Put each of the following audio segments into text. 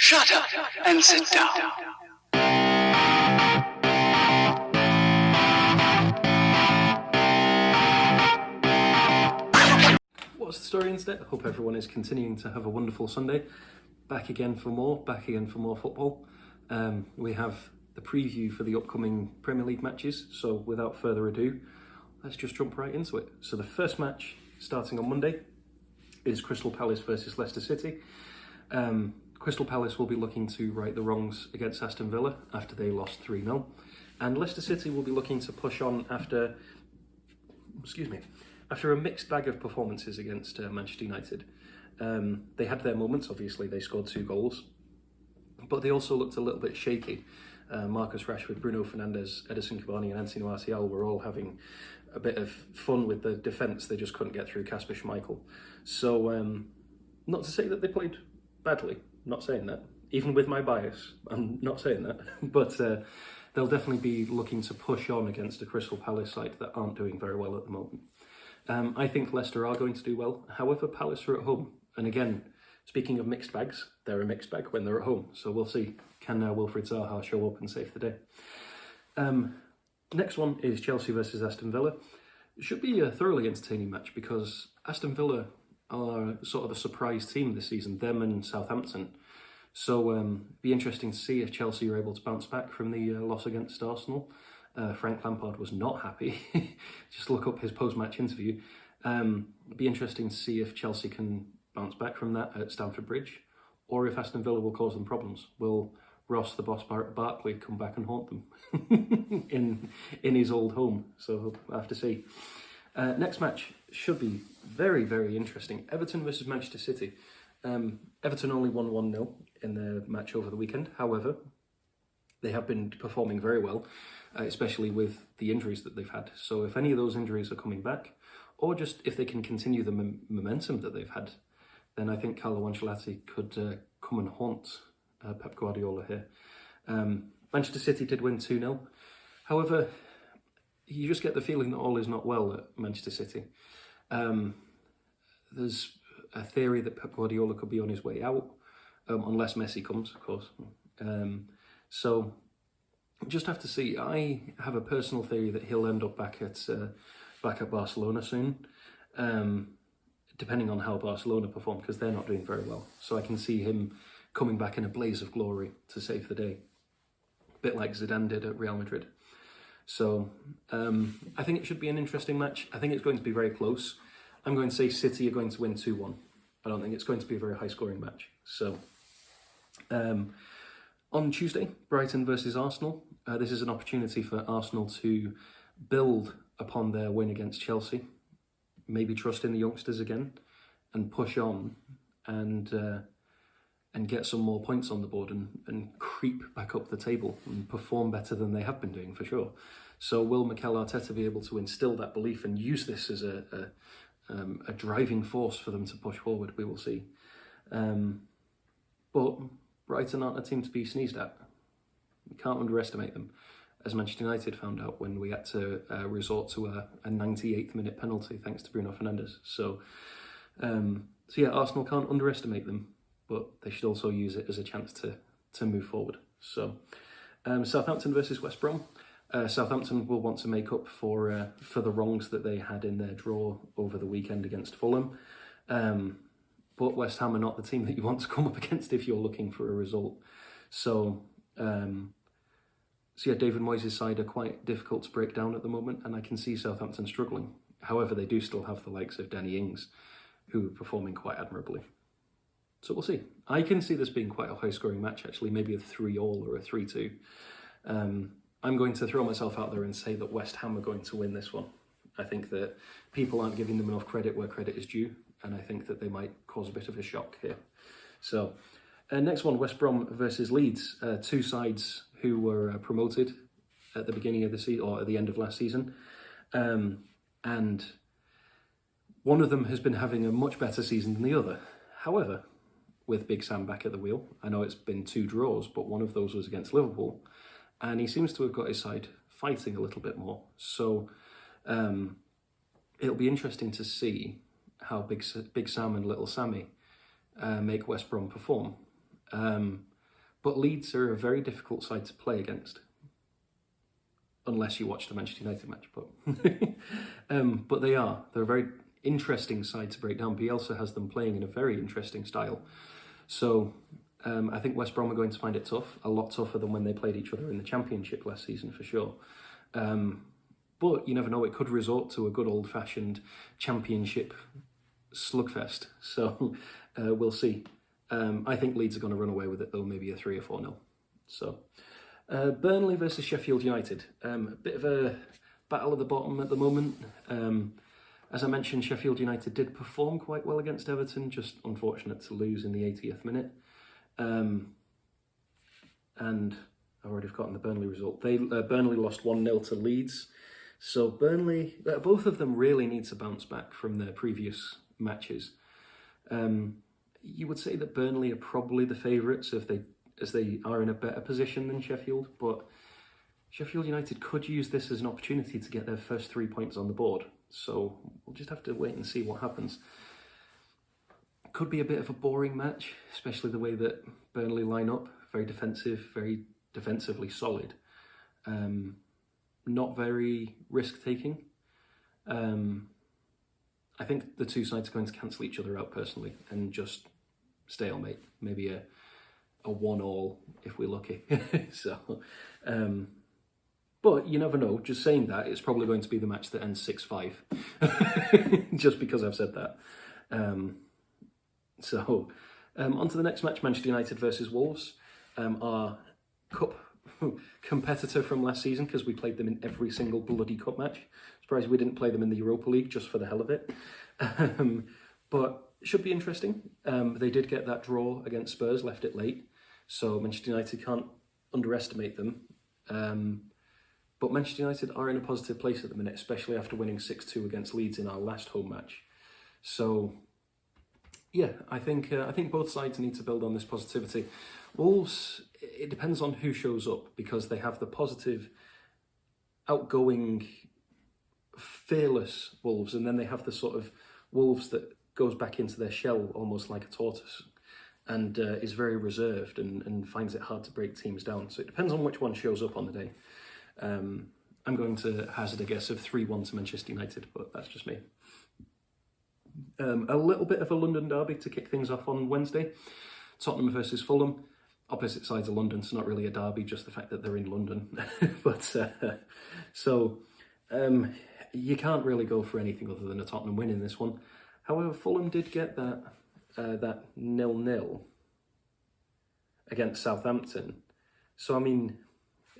Shut up and sit down. What's the story instead? Hope everyone is continuing to have a wonderful Sunday. Back again for more football. We have the preview for the upcoming Premier League matches, so without further ado, let's just jump right into it. So the first match, starting on Monday, is Crystal Palace versus Leicester City. Crystal Palace will be looking to right the wrongs against Aston Villa after they lost 3-0. And Leicester City will be looking to push on after a mixed bag of performances against Manchester United. They had their moments, obviously, they scored 2 goals, but they also looked a little bit shaky. Marcus Rashford, Bruno Fernandes, Edison Cavani and Anthony Martial were all having a bit of fun with the defence. They just couldn't get through Kasper Schmeichel. So, not to say that they played badly, not saying that. Even with my bias, I'm not saying that. But they'll definitely be looking to push on against a Crystal Palace side that aren't doing very well at the moment. I think Leicester are going to do well. However, Palace are at home. And again, speaking of mixed bags, they're a mixed bag when they're at home. So we'll see, can Wilfried Zaha show up and save the day? Next one is Chelsea versus Aston Villa. It should be a thoroughly entertaining match because Aston Villa are sort of a surprise team this season, them and Southampton. So be interesting to see if Chelsea are able to bounce back from the loss against Arsenal. Frank Lampard was not happy. Just look up his post-match interview. Be interesting to see if Chelsea can bounce back from that at Stamford Bridge, or if Aston Villa will cause them problems. Will Ross, the boss Barkley, come back and haunt them in his old home? So we'll have to see. Next match should be very, very interesting. Everton versus Manchester City. Everton only won 1-0 in their match over the weekend. However, they have been performing very well, especially with the injuries that they've had. So if any of those injuries are coming back, or just if they can continue the momentum that they've had, then I think Carlo Ancelotti could come and haunt Pep Guardiola here. Manchester City did win 2-0. However, you just get the feeling that all is not well at Manchester City. There's a theory that Pep Guardiola could be on his way out, unless Messi comes, of course. So just have to see. I have a personal theory that he'll end up back at Barcelona soon, depending on how Barcelona perform, because they're not doing very well. So I can see him coming back in a blaze of glory to save the day, a bit like Zidane did at Real Madrid. So I think it should be an interesting match. I think it's going to be very close. I'm going to say City are going to win 2-1. I don't think it's going to be a very high-scoring match. So on Tuesday, Brighton versus Arsenal. This is an opportunity for Arsenal to build upon their win against Chelsea, maybe trust in the youngsters again, and push on and get some more points on the board and creep back up the table and perform better than they have been doing for sure. So will Mikel Arteta be able to instill that belief and use this as a driving force for them to push forward? We will see. But Brighton aren't a team to be sneezed at. We can't underestimate them, as Manchester United found out when we had to resort to a 98th minute penalty thanks to Bruno Fernandes. So yeah, Arsenal can't underestimate them, but they should also use it as a chance to move forward. So Southampton versus West Brom. Southampton will want to make up for the wrongs that they had in their draw over the weekend against Fulham. But West Ham are not the team that you want to come up against if you're looking for a result. So yeah, David Moyes' side are quite difficult to break down at the moment, and I can see Southampton struggling. However, they do still have the likes of Danny Ings, who are performing quite admirably. So we'll see. I can see this being quite a high-scoring match, actually, maybe a 3-3 or a 3-2. I'm going to throw myself out there and say that West Ham are going to win this one. I think that people aren't giving them enough credit where credit is due, and I think that they might cause a bit of a shock here. So, next one, West Brom versus Leeds. Two sides who were promoted at the beginning of the season, or at the end of last season. And one of them has been having a much better season than the other. However, with Big Sam back at the wheel, I know it's been 2 draws, but one of those was against Liverpool, and he seems to have got his side fighting a little bit more. So it'll be interesting to see how Big Sam and Little Sammy make West Brom perform. But Leeds are a very difficult side to play against, unless you watch the Manchester United match. But they're a very interesting side to break down. Bielsa has them playing in a very interesting style. So I think West Brom are going to find it tough, a lot tougher than when they played each other in the Championship last season, for sure. But you never know, it could resort to a good old-fashioned Championship slugfest. So we'll see. I think Leeds are going to run away with it, though, maybe a 3 or 4-0. So Burnley versus Sheffield United. A bit of a battle at the bottom at the moment. As I mentioned, Sheffield United did perform quite well against Everton, just unfortunate to lose in the 80th minute. And I've already forgotten the Burnley result. Burnley lost 1-0 to Leeds. So Burnley, both of them really need to bounce back from their previous matches. You would say that Burnley are probably the favourites as they are in a better position than Sheffield, but Sheffield United could use this as an opportunity to get their first 3 points on the board. So we'll just have to wait and see what happens. Could be a bit of a boring match, especially the way that Burnley line up. Very defensive, very defensively solid. Not very risk-taking. I think the two sides are going to cancel each other out personally and just stalemate. Maybe a 1-1 if we're lucky. But you never know. Just saying that, it's probably going to be the match that ends 6-5. Just because I've said that. On to the next match, Manchester United versus Wolves. Our cup competitor from last season, because we played them in every single bloody cup match. Surprised we didn't play them in the Europa League just for the hell of it. But it should be interesting. They did get that draw against Spurs, left it late. So Manchester United can't underestimate them. But Manchester United are in a positive place at the minute, especially after winning 6-2 against Leeds in our last home match. So, yeah, I think both sides need to build on this positivity. Wolves, it depends on who shows up, because they have the positive, outgoing, fearless Wolves, and then they have the sort of Wolves that goes back into their shell almost like a tortoise, and is very reserved and finds it hard to break teams down. So it depends on which one shows up on the day. I'm going to hazard a guess of 3-1 to Manchester United, but that's just me. A little bit of a London derby to kick things off on Wednesday. Tottenham versus Fulham. Opposite sides of London, so not really a derby, just the fact that they're in London. You can't really go for anything other than a Tottenham win in this one. However, Fulham did get that 0-0 against Southampton. So, I mean,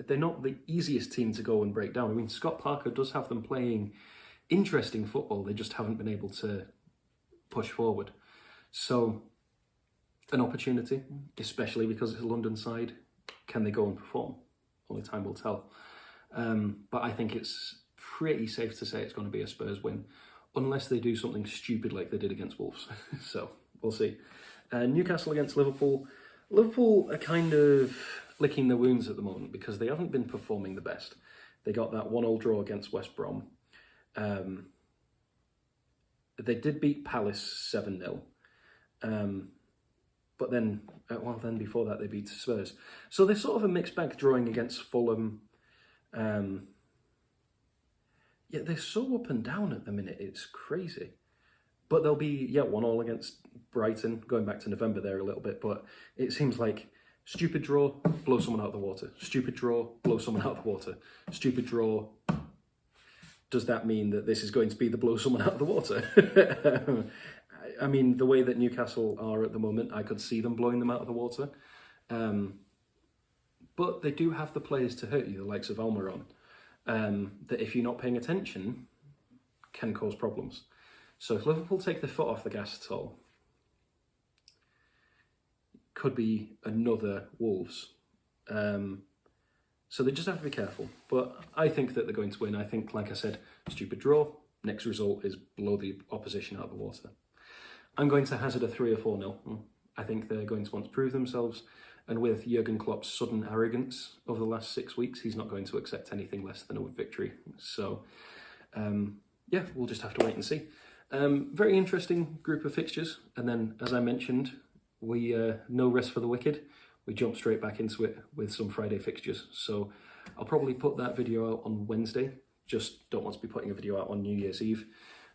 they're not the easiest team to go and break down. I mean, Scott Parker does have them playing interesting football. They just haven't been able to push forward. So, an opportunity, especially because it's a London side. Can they go and perform? Only time will tell. But I think it's pretty safe to say it's going to be a Spurs win, unless they do something stupid like they did against Wolves. So, we'll see. Newcastle against Liverpool. Liverpool are kind of licking their wounds at the moment because they haven't been performing the best. They got that 1-1 draw against West Brom. They did beat Palace 7-0. But then before that they beat Spurs. So they're sort of a mixed bag, drawing against Fulham. Yeah, they're so up and down at the minute, it's crazy. But they'll be, 1-1 against Brighton, going back to November there a little bit, but it seems like stupid draw, blow someone out of the water. Stupid draw, blow someone out of the water. Stupid draw. Does that mean that this is going to be the blow someone out of the water? I mean, the way that Newcastle are at the moment, I could see them blowing them out of the water. But they do have the players to hurt you, the likes of Almiron, that if you're not paying attention, can cause problems. So if Liverpool take their foot off the gas at all, could be another Wolves. So they just have to be careful. But I think that they're going to win. I think, like I said, stupid draw. Next result is blow the opposition out of the water. I'm going to hazard a 3 or 4-0. I think they're going to want to prove themselves. And with Jurgen Klopp's sudden arrogance over the last 6 weeks, he's not going to accept anything less than a victory. So, we'll just have to wait and see. Very interesting group of fixtures. And then, as I mentioned, we no rest for the wicked. we jump straight back into it with some Friday fixtures. So I'll probably put that video out on Wednesday. Just don't want to be putting a video out on New Year's Eve.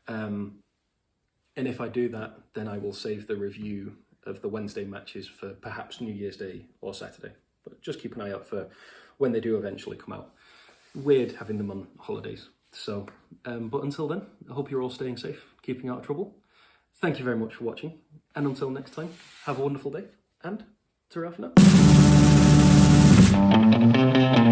And if I do that, then I will save the review of the Wednesday matches for perhaps New Year's Day or Saturday. But just keep an eye out for when they do eventually come out. Weird having them on holidays. So, but until then, I hope you're all staying safe, keeping out of trouble. Thank you very much for watching. And until next time, have a wonderful day. And ta-ra for now.